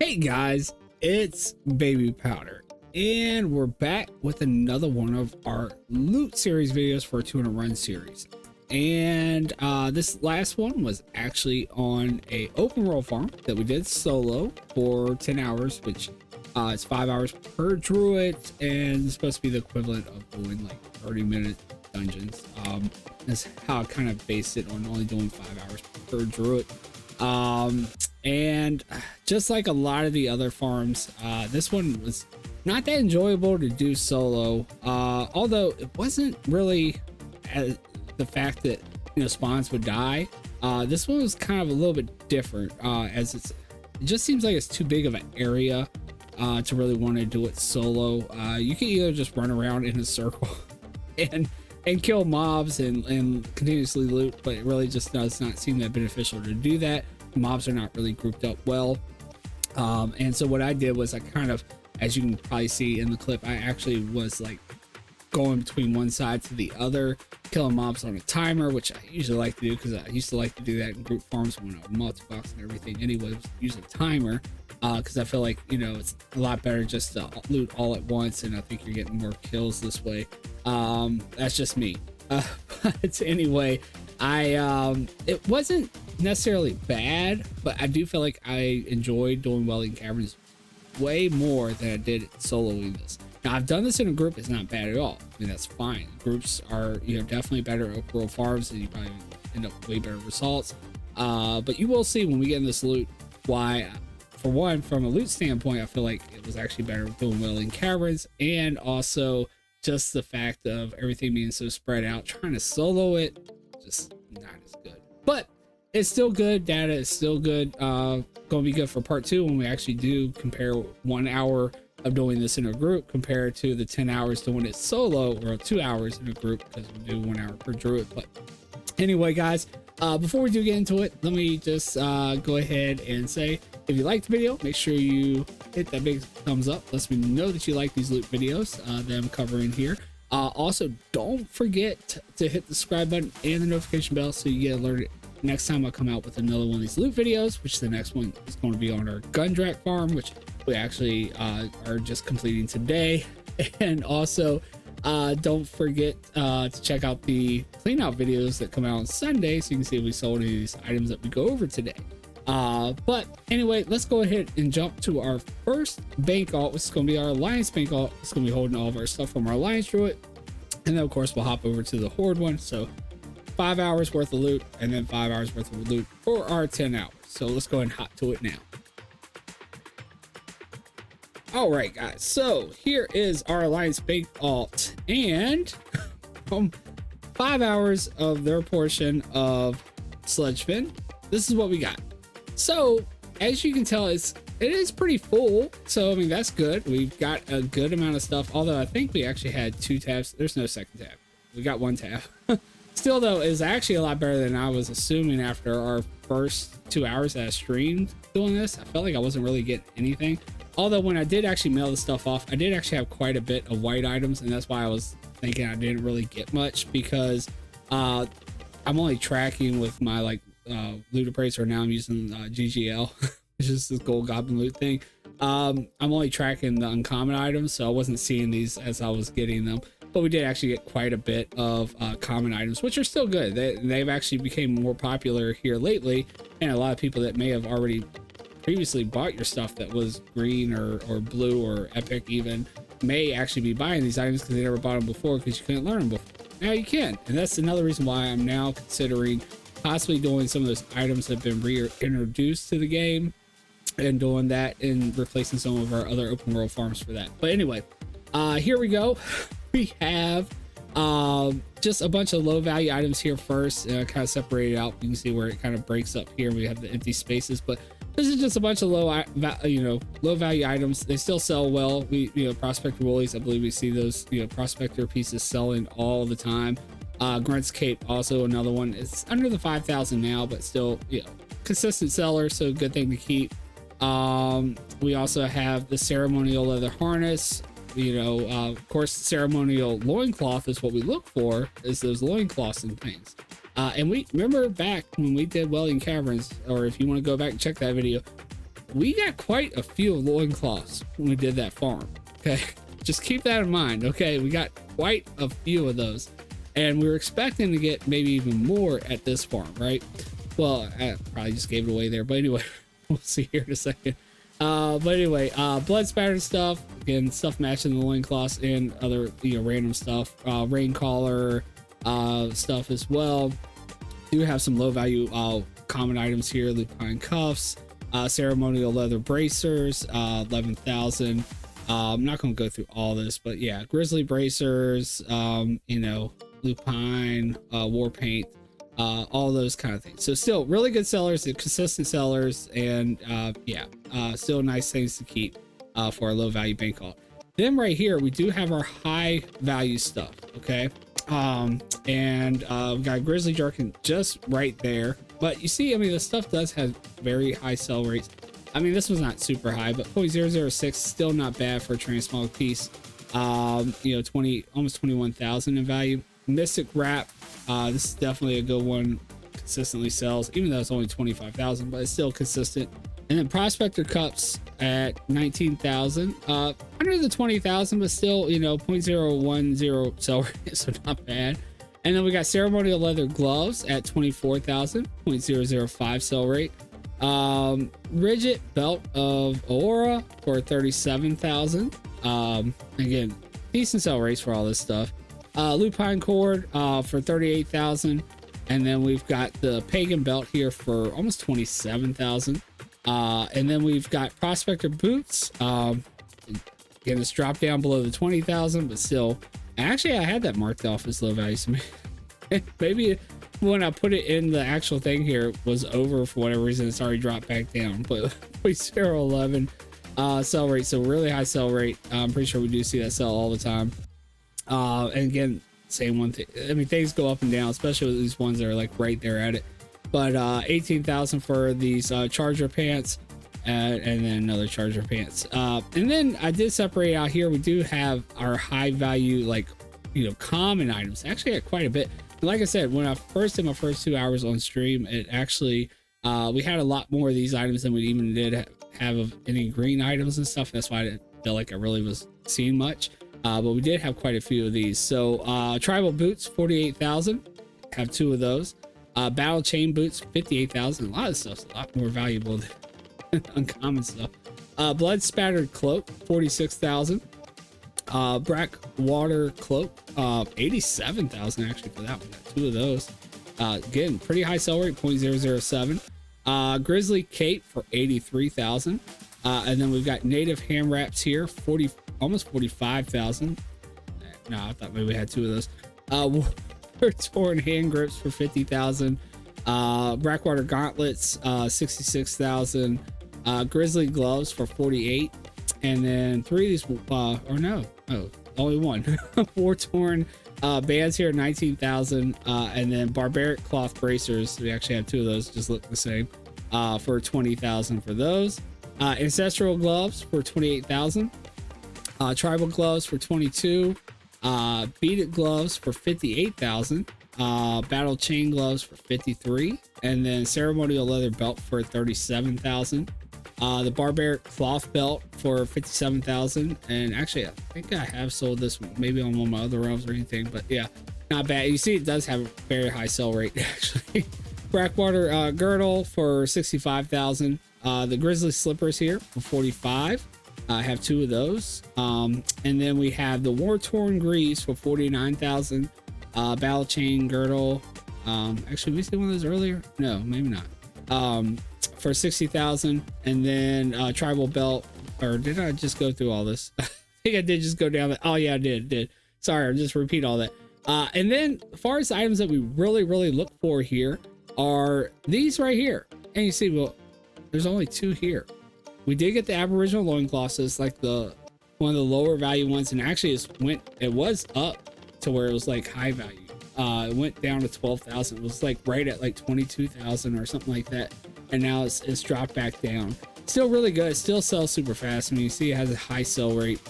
Hey guys, it's Babypowder, and we're back with another one of our loot series videos for a 200 run series. And this last one was actually on a open world farm that we did solo for 10 hours, which is 5 hours per druid, and it's supposed to be the equivalent of doing like 30-minute dungeons. That's how I kind of based it on only doing 5 hours per druid. And just like a lot of the other farms, this one was not that enjoyable to do solo, although it wasn't really the fact that, you know, spawns would die. This one was kind of a little bit different, as it just seems like it's too big of an area to really want to do it solo. You can either just run around in a circle and kill mobs and continuously loot, but it really just does not seem that beneficial to do that. Mobs are not really grouped up well, and so what I did was I kind of, as you can probably see in the clip, I actually was like going between one side to the other, killing mobs on a timer, which I usually like to do because I used to like to do that in group farms when I was multi-box and everything anyways. Use a timer because I feel like, you know, it's a lot better just to loot all at once, and I think you're getting more kills this way. That's just me. But anyway, it wasn't necessarily bad, but I do feel like I enjoyed doing Welding Caverns way more than I did soloing this. Now, I've done this in a group. It's not bad at all. I mean, that's fine. Groups are, you know, definitely better at open world farms, and you probably end up with way better results. But you will see when we get in this loot why, for one, from a loot standpoint, I feel like it was actually better doing Welding Caverns, and also just the fact of everything being so spread out. Trying to solo it, just not as good. But it's still good. Data is still good. Going to be good for part 2 when we actually do compare 1 hour of doing this in a group compared to the 10 hours doing it solo, or 2 hours in a group because we do 1 hour per druid. But anyway, guys, before we do get into it, let me just go ahead and say, if you liked the video, make sure you hit that big thumbs up. Lets me know that you like these loot videos that I'm covering here. Also, don't forget to hit the subscribe button and the notification bell so you get alerted next time I come out with another one of these loot videos, which the next one is going to be on our Gundrak farm, which we actually are just completing today. And also, don't forget to check out the clean out videos that come out on Sunday so you can see if we sold any of these items that we go over today. But anyway, let's go ahead and jump to our first bank alt, which is going to be our Alliance bank alt. It's going to be holding all of our stuff from our Alliance druid, and then of course we'll hop over to the Horde one. So 5 hours worth of loot, and then 5 hours worth of loot for our 10 hours. So let's go ahead and hop to it now. All right, guys, so here is our Alliance bank alt, and 5 hours of their portion of Sludgefen, this is what we got. So as you can tell, it is pretty full. So I mean, that's good. We've got a good amount of stuff, although I think we actually had 2 tabs. There's no second tab. We got 1 tab. Still though, is actually a lot better than I was assuming after our first 2 hours that I streamed doing this. I felt like I wasn't really getting anything. Although when I did actually mail the stuff off, I did actually have quite a bit of white items, and that's why I was thinking I didn't really get much, because I'm only tracking with my like loot appraiser. Now I'm using GGL, which is this gold goblin loot thing. I'm only tracking the uncommon items, so I wasn't seeing these as I was getting them. But we did actually get quite a bit of common items, which are still good. They've actually become more popular here lately, and a lot of people that may have already previously bought your stuff that was green or blue or epic even may actually be buying these items because they never bought them before because you couldn't learn them before. Now you can, and that's another reason why I'm now considering possibly doing some of those items that have been reintroduced to the game and doing that and replacing some of our other open world farms for that. But anyway, here we go. We have just a bunch of low value items here first, kind of separated out. You can see where it kind of breaks up here. We have the empty spaces, but this is just a bunch of low value items. They still sell well. Prospector woolies, I believe we see those, prospector pieces selling all the time. Grunt's Cape, also another one. It's under the 5,000 now, but still, consistent seller, so good thing to keep. We also have the ceremonial leather harness. Of course, ceremonial loincloth is what we look for, is those loincloths and things. And we remember back when we did Welding Caverns, or if you want to go back and check that video, we got quite a few loincloths when we did that farm. Okay, just keep that in mind. Okay, we got quite a few of those, and we were expecting to get maybe even more at this farm, right? Well, I probably just gave it away there, but anyway, we'll see here in a second. But anyway, blood spattered stuff, again, stuff matching the loincloths and other, you know, random stuff, rain collar stuff as well. Do have some low value common items here: lupine cuffs, ceremonial leather bracers, 11,000. I'm not going to go through all this, but yeah, grizzly bracers, you know, lupine, war paint, all those kind of things. So still really good sellers, consistent sellers, and yeah, still nice things to keep for a low value bank haul. Then right here we do have our high value stuff. Okay, and we got grizzly jerkin just right there, but you see, I mean, the stuff does have very high sell rates. I mean, this was not super high, but 0.006 still not bad for a transmog piece. You know, almost 21,000 in value. Mystic wrap, this is definitely a good one, consistently sells, even though it's only 25,000, but it's still consistent. And then prospector cups at 19,000, under the 20,000, but still, you know, 0.010 sell rate, so not bad. And then we got ceremonial leather gloves at 24,000, 0.005 sell rate. Rigid belt of aura for 37,000. Again, decent sell rates for all this stuff. Lupine cord for 38,000, and then we've got the pagan belt here for almost 27,000. And then we've got prospector boots. Again, it's dropped down below the 20,000, but still, actually, I had that marked off as low value. So maybe when I put it in the actual thing here, it was over for whatever reason. It's already dropped back down. But 0.011 sell rate, so really high sell rate. I'm pretty sure we do see that sell all the time. And again, same one thing. I mean, things go up and down, especially with these ones that are like right there at it. But 18,000 for these charger pants, and then another charger pants. And then I did separate out here. We do have our high value, like, you know, common items. Actually, got quite a bit. Like I said, when I first did my first 2 hours on stream, it actually we had a lot more of these items than we even did have of any green items and stuff. That's why I didn't feel like I really was seeing much. But we did have quite a few of these. So tribal boots, 48,000. Have 2 of those. Battle chain boots, 58,000. A lot of stuff's a lot more valuable than uncommon stuff. Blood spattered cloak, 46,000. Black water cloak, 87,000 actually for that one. Got 2 of those. Again, pretty high sell rate, 0.007. Grizzly cape for 83,000. And then we've got native ham wraps here, almost 45,000. No, I thought maybe we had 2 of those. Torn hand grips for 50,000. Blackwater gauntlets, 66,000. Grizzly gloves for 48. And then 3 of these, or no, only 1. 4 torn bands here, 19,000. And then barbaric cloth bracers. We actually have 2 of those, just look the same, for 20,000 for those. Ancestral gloves for 28,000. Tribal gloves for 22. Beaded gloves for 58,000. Battle chain gloves for 53, and then ceremonial leather belt for 37,000. The barbaric cloth belt for 57,000. And actually, I think I have sold this maybe on one of my other realms or anything, but yeah, not bad. You see, it does have a very high sell rate actually. Blackwater girdle for 65,000. The grizzly slippers here for 45. I have 2 of those. And then we have the war torn greaves for 49,000. Battle chain girdle. Actually, we see one of those earlier. No, maybe not. For 60,000. And then tribal belt. Or did I just go through all this? I think I did just go down that. Oh yeah, I did. Sorry, I'll just repeat all that. And then as far as the items that we really look for here are these right here. And you see, well, there's only 2 here. We did get the Aboriginal loincloths, like one of the lower value ones, and actually it was up to where it was like high value. It went down to 12,000. It was like right at like 22,000 or something like that, and now it's dropped back down. Still really good. It still sells super fast. I mean, you see it has a high sell rate.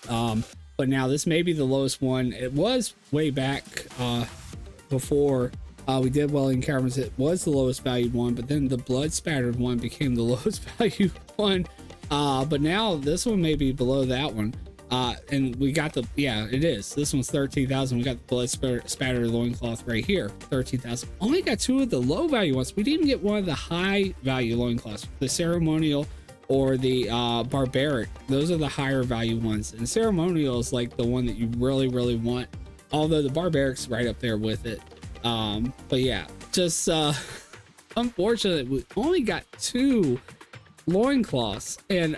But now this may be the lowest one. It was way back before we did well in cameras. It was the lowest valued one, but then the blood spattered one became the lowest value one. But now this one may be below that one. And we got the, yeah, it is. This one's 13,000. We got the blood spatter loincloth right here, 13,000. Only got 2 of the low value ones. We didn't even get one of the high value loincloths, the ceremonial or the barbaric. Those are the higher value ones. And ceremonial is like the one that you really, really want. Although the barbaric's right up there with it. But yeah, just unfortunately, we only got 2 loincloths, and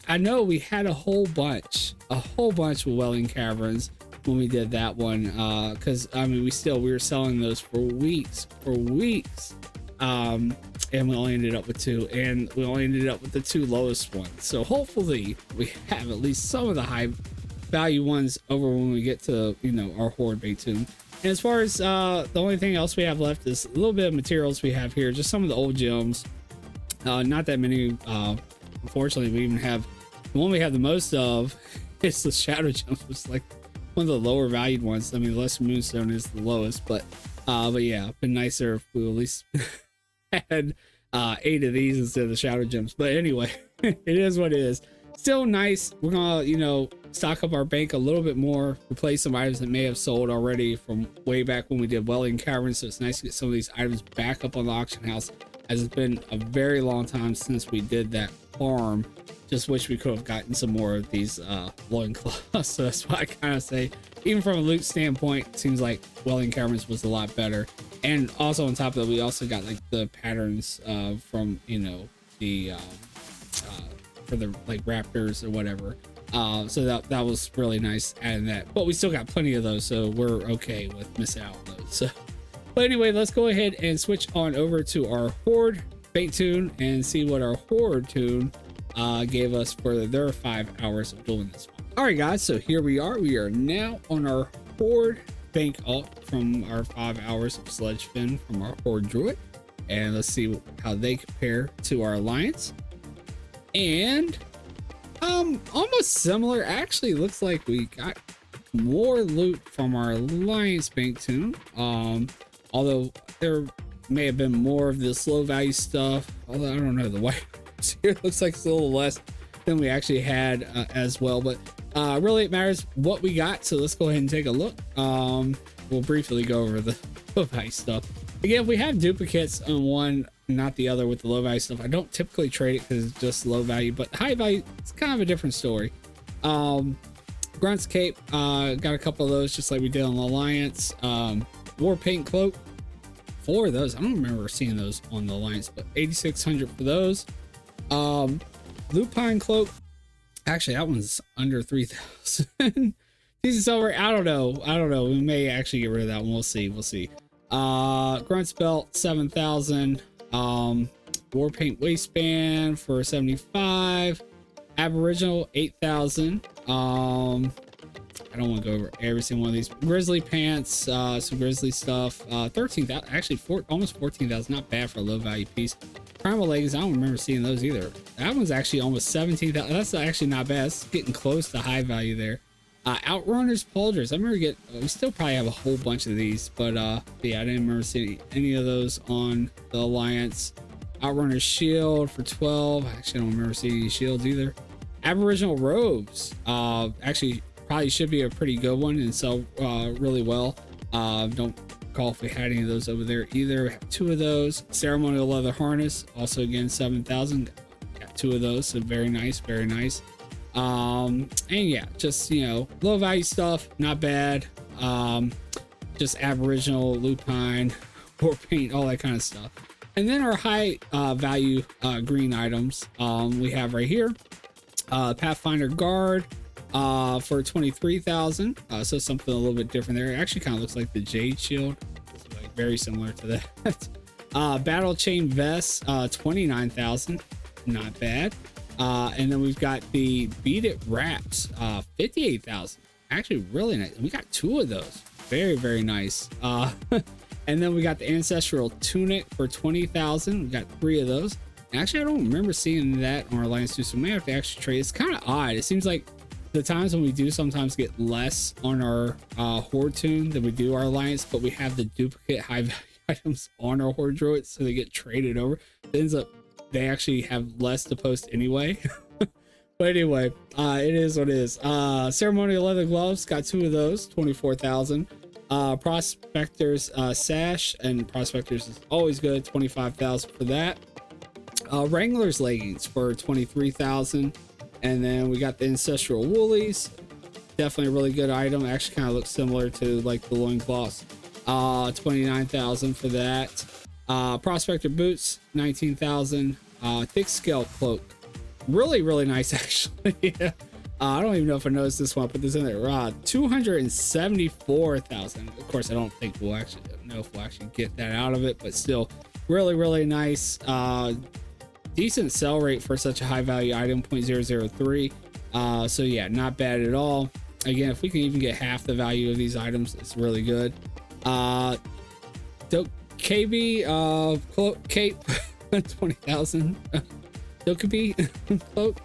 I know we had a whole bunch with Welling Caverns when we did that one, because I mean we were selling those for weeks, and we only ended up with 2, and we only ended up with the 2 lowest ones. So hopefully we have at least some of the high value ones over when we get to, you know, our horde bait tune. And as far as the only thing else we have left is a little bit of materials we have here, just some of the old gems. Not that many, unfortunately. We even have the one we have the most of is the shadow gems, which is like one of the lower valued ones. I mean, the lesser moonstone is the lowest, but yeah, been nicer if we at least had 8 of these instead of the shadow gems. But anyway, it is what it is. Still nice. We're gonna, you know, stock up our bank a little bit more, replace some items that may have sold already from way back when we did Welling Caverns. So it's nice to get some of these items back up on the auction house, as it's been a very long time since we did that farm. Just wish we could have gotten some more of these loincloths. So that's why I kind of say, even from a loot standpoint, it seems like Welling Caverns was a lot better. And also on top of that, we also got like the patterns from, you know, the for the like raptors or whatever. So that was really nice adding that. But we still got plenty of those, so we're okay with missing out on those. So, but anyway, let's go ahead and switch on over to our horde bait tune and see what our horde tune gave us for their 5 hours of doing this one. All right, guys, so here we are. We are now on our horde bank alt from our 5 hours of Sludgefen from our horde druid, and let's see how they compare to our alliance. And almost similar. Actually, looks like we got more loot from our alliance bank tune, although there may have been more of this low value stuff, although I don't know, the white here looks like it's a little less than we actually had as well. But really it matters what we got, so let's go ahead and take a look. We'll briefly go over the low value stuff again. If we have duplicates on one, not the other with the low value stuff, I don't typically trade it because it's just low value, but high value, it's kind of a different story. Grunt's cape, got a couple of those just like we did on the alliance. War paint cloak, 4 of those. I don't remember seeing those on the alliance, but 8,600 for those. Lupine cloak, actually that one's under 3,000. Decent silver, I don't know, we may actually get rid of that one. We'll see. Grunt's belt, 7,000. War paint waistband for 75. Aboriginal, 8,000. I don't want to go over every single one of these. Grizzly pants, some grizzly stuff. 13,000, actually almost 14,000. Not bad for a low value piece. Primal legs, I don't remember seeing those either. That one's actually almost 17,000. That's actually not bad. It's getting close to high value there. Outrunners pauldrons, I remember we still probably have a whole bunch of these, but yeah, I didn't remember seeing any of those on the alliance. Outrunners shield for 12. Actually, I don't remember seeing any shields either. Aboriginal robes, actually probably should be a pretty good one and sell really well. Don't recall if we had any of those over there either. We have 2 of those. Ceremonial leather harness, also again 7,000. Got 2 of those, so very nice. And yeah, just, you know, low value stuff, not bad. Just aboriginal, lupine, war paint, all that kind of stuff. And then our high value green items we have right here. Pathfinder guard for 23,000. So something a little bit different there. It actually kind of looks like the jade shield. It's like very similar to that. Battle chain vest, 29,000. Not bad. And then we've got the beat it wraps, 58,000. Actually really nice. We got 2 of those. Very nice. And then we got the ancestral tunic for 20,000. We got 3 of those. Actually, I don't remember seeing that on our alliance too, so we may have to actually trade. It's kind of odd. It seems like the times when we do sometimes get less on our horde tune than we do our alliance, but we have the duplicate high value items on our horde druids, so they get traded over. It ends up they actually have less to post anyway. But anyway, it is what it is. Ceremonial leather gloves, got 2 of those, 24,000. Prospector's sash, and Prospector's is always good, 25,000 for that. Wrangler's leggings for 23,000. And then we got the ancestral woolies, definitely a really good item. Actually kind of looks similar to like the loincloths. 29,000 for that. Prospector boots, 19,000. Thick scale cloak, really nice actually. I don't even know if I noticed this one. I'll put this in there. 274,000. Of course, I don't think we'll actually know if we'll actually get that out of it, but still really nice. Decent sell rate for such a high value item, 0.003. So yeah, not bad at all. Again, if we can even get half the value of these items, it's really good. KB cloak cape, 20,000. Dokkaebi cloak,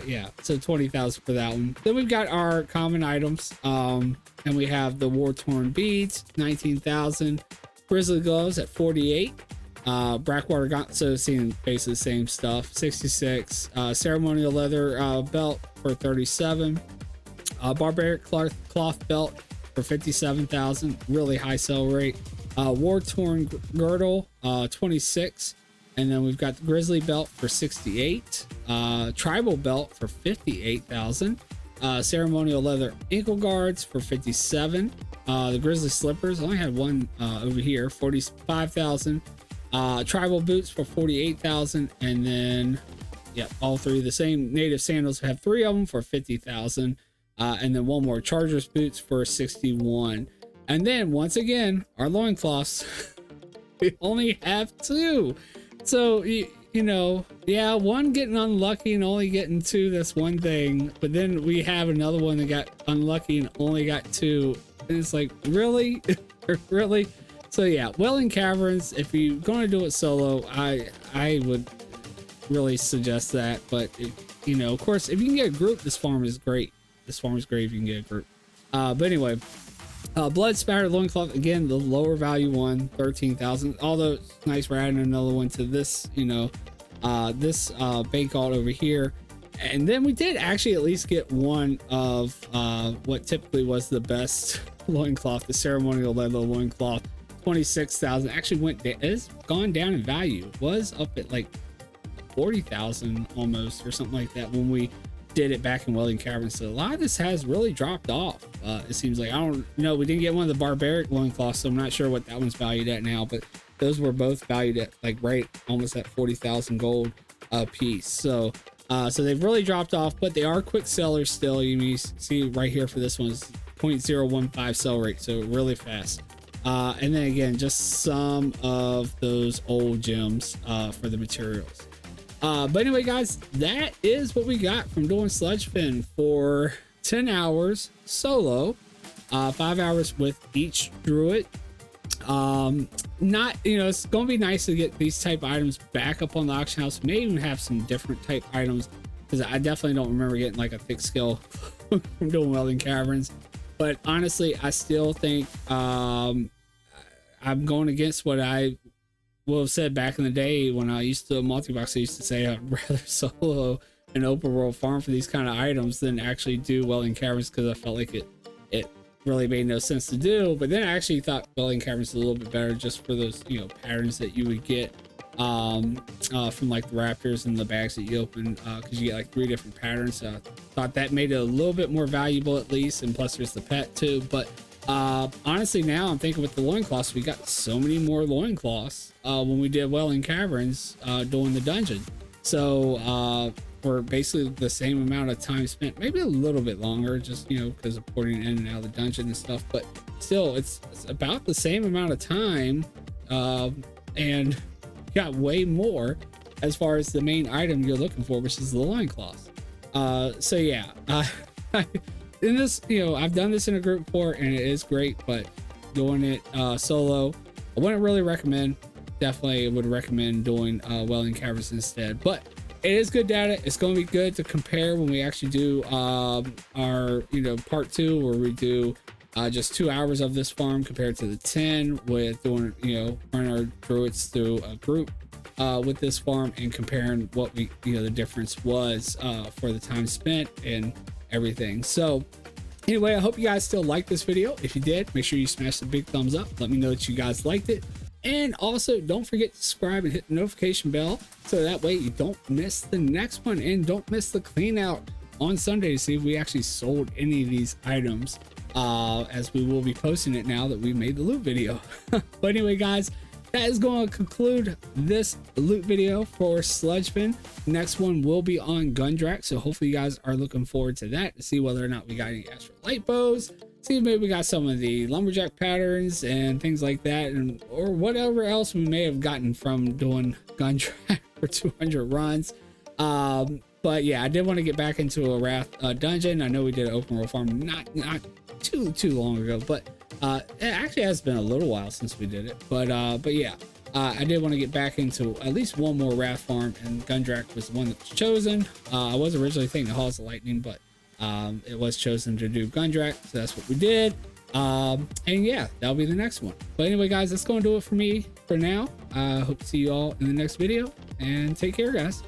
yeah, so 20,000 for that one. Then we've got our common items, and we have the war torn beads, 19,000. Grizzly gloves at 48. Brackwater gauntlet, so seeing basically the same stuff, 66. Ceremonial leather belt for 37. Barbaric cloth belt for 57,000. Really high sell rate. War torn girdle, 26. And then we've got the grizzly belt for 68. Tribal belt for 58,000. Ceremonial leather ankle guards for 57. The grizzly slippers, I only had one over here, 45,000. Tribal boots for 48,000. And then, yeah, all three the same. Native sandals, have 3 of them for 50,000. And then one more, chargers boots for 61. And then once again, our loincloths, we only have 2. So, you know, yeah, one getting unlucky and only getting 2, that's one thing. But then we have another one that got unlucky and only got 2. And it's like, really? Really? So yeah, Welling Caverns, if you're going to do it solo, I would really suggest that. But, you know, of course, if you can get a group, this farm is great. This farm is great if you can get a group. But anyway, blood spattered loincloth, again, the lower value one, 13,000. Although it's nice, we're adding another one to this, you know, this bank alt over here. And then we did actually at least get one of what typically was the best loincloth, the ceremonial leather loincloth, 26,000. Actually went down, it's gone down in value. It was up at like 40,000 almost or something like that when we did it back in Welling Caverns. So a lot of this has really dropped off. It seems like, I don't know, we didn't get one of the barbaric loincloths, so I'm not sure what that one's valued at now, but those were both valued at like right almost at 40,000 gold a piece. So they've really dropped off, but they are quick sellers still. You see right here for this one is 0.015 sell rate, so really fast. And then again, just some of those old gems for the materials. But anyway, guys, that is what we got from doing Sludgefen for 10 hours solo, 5 hours with each druid. Not, you know, it's gonna be nice to get these type items back up on the auction house. May even have some different type items, because I definitely don't remember getting like a thick skill from doing Welling Caverns. But honestly, I still think I'm going against what I will have said back in the day when I used to multi-box. I used to say I'd rather solo an open world farm for these kind of items than actually do Welling Caverns, because I felt like it really made no sense to do. But then I actually thought Welling Caverns was a little bit better just for those, you know, patterns that you would get from like the raptors and the bags that you open, because you get like 3 different patterns. So I thought that made it a little bit more valuable at least, and plus there's the pet too. But honestly, now I'm thinking with the loincloths, we got so many more loincloths when we did Welling Caverns doing the dungeon. So for basically the same amount of time spent, maybe a little bit longer, just, you know, because of porting in and out of the dungeon and stuff, but still it's about the same amount of time, and got way more as far as the main item you're looking for, which is the loincloths. So yeah, in this, you know, I've done this in a group before and it is great, but doing it solo, I wouldn't really recommend. Definitely would recommend doing Welling Caverns instead, but it is good data. It's going to be good to compare when we actually do our, you know, part 2, where we do just 2 hours of this farm compared to the 10 with doing, you know, running our druids through a group. with this farm and comparing what we, the difference was for the time spent and everything. So anyway, I hope you guys still like this video. If you did, make sure you smash the big thumbs up. Let me know that you guys liked it. And also don't forget to subscribe and hit the notification bell so that way you don't miss the next one, and don't miss the clean out on Sunday to see if we actually sold any of these items, as we will be posting it now that we made the loot video. But anyway, guys, that is going to conclude this loot video for Sludgefen. Next one will be on Gundrak, so hopefully you guys are looking forward to that to see whether or not we got any extra light bows, see if maybe we got some of the lumberjack patterns and things like that, and or whatever else we may have gotten from doing Gundrak for 200 runs. But yeah, I did want to get back into a Wrath dungeon. I know we did an open world farm not too long ago, but it actually has been a little while since we did it. But yeah, I did want to get back into at least one more Wrath farm, and Gundrak was the one that was chosen. I was originally thinking the Halls of Lightning, but it was chosen to do Gundrak, so that's what we did. And yeah, that'll be the next one. But anyway, guys, that's going to do it for me for now. Hope to see you all in the next video, and take care, guys.